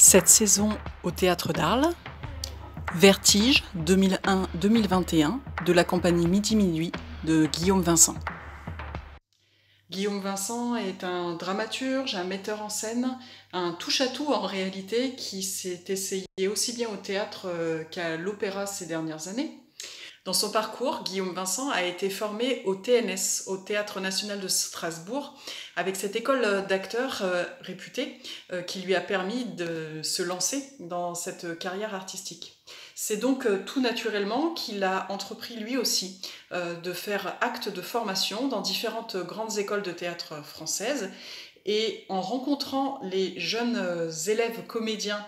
Cette saison au Théâtre d'Arles, Vertige 2001-2021 de la compagnie Midi Minuit de Guillaume Vincent. Guillaume Vincent est un dramaturge, un metteur en scène, un touche-à-tout en réalité qui s'est essayé aussi bien au théâtre qu'à l'opéra ces dernières années. Dans son parcours, Guillaume Vincent a été formé au TNS, au Théâtre National de Strasbourg, avec cette école d'acteurs réputée qui lui a permis de se lancer dans cette carrière artistique. C'est donc tout naturellement qu'il a entrepris lui aussi de faire acte de formation dans différentes grandes écoles de théâtre françaises, et en rencontrant les jeunes élèves comédiens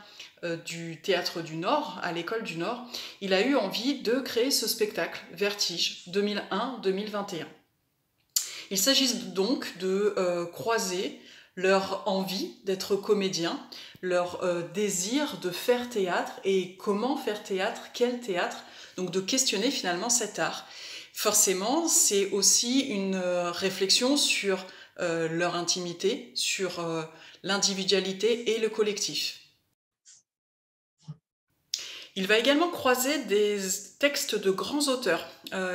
du Théâtre du Nord, à l'École du Nord, il a eu envie de créer ce spectacle, Vertige 2001-2021. Il s'agit donc de croiser leur envie d'être comédien, leur désir de faire théâtre et comment faire théâtre, quel théâtre, donc de questionner finalement cet art. Forcément, c'est aussi une réflexion sur leur intimité, sur l'individualité et le collectif. Il va également croiser des textes de grands auteurs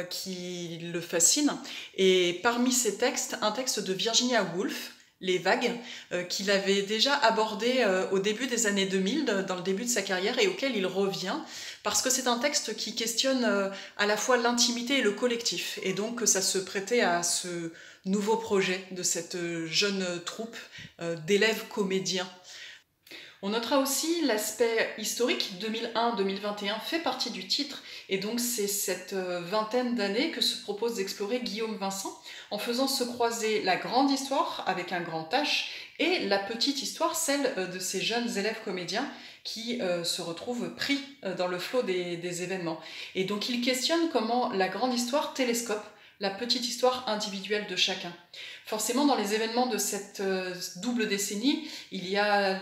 qui le fascinent. Et parmi ces textes, un texte de Virginia Woolf, Les Vagues, qu'il avait déjà abordé au début des années 2000, dans le début de sa carrière, et auquel il revient, parce que c'est un texte qui questionne à la fois l'intimité et le collectif. Et donc ça se prêtait à ce nouveau projet de cette jeune troupe d'élèves comédiens. On notera aussi l'aspect historique. 2001-2021 fait partie du titre, et donc c'est cette vingtaine d'années que se propose d'explorer Guillaume Vincent en faisant se croiser la grande histoire avec un grand H et la petite histoire, celle de ces jeunes élèves comédiens qui se retrouvent pris dans le flot des événements. Et donc il questionne comment la grande histoire télescope la petite histoire individuelle de chacun. Forcément, dans les événements de cette double décennie, il y a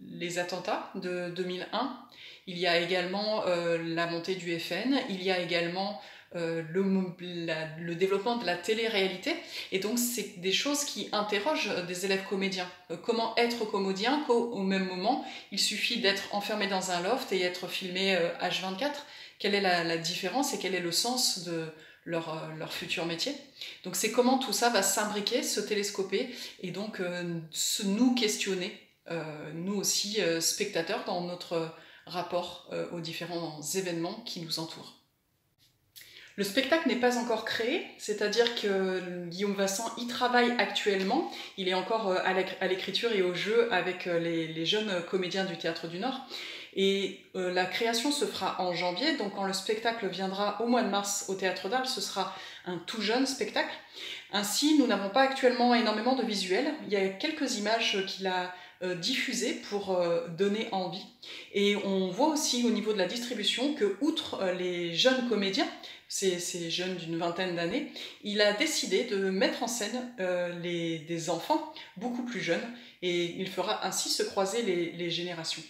les attentats de 2001, il y a également la montée du FN, il y a également le développement de la télé-réalité, et donc c'est des choses qui interrogent des élèves comédiens. Comment être comédien qu'au même moment, il suffit d'être enfermé dans un loft et être filmé H24. Quelle est la différence et quel est le sens de leur futur métier? Donc c'est comment tout ça va s'imbriquer, se télescoper, et donc nous questionner, nous aussi spectateurs, dans notre rapport aux différents événements qui nous entourent. Le spectacle n'est pas encore créé, c'est-à-dire que Guillaume Vincent y travaille actuellement. Il est encore à l'écriture et au jeu avec les jeunes comédiens du Théâtre du Nord. Et la création se fera en janvier, donc quand le spectacle viendra au mois de mars au Théâtre d'Arles, ce sera un tout jeune spectacle. Ainsi, nous n'avons pas actuellement énormément de visuels. Il y a quelques images qu'il a diffusées pour donner envie. Et on voit aussi au niveau de la distribution que, outre les jeunes comédiens, ces jeunes d'une vingtaine d'années, il a décidé de mettre en scène des enfants beaucoup plus jeunes, et il fera ainsi se croiser les générations.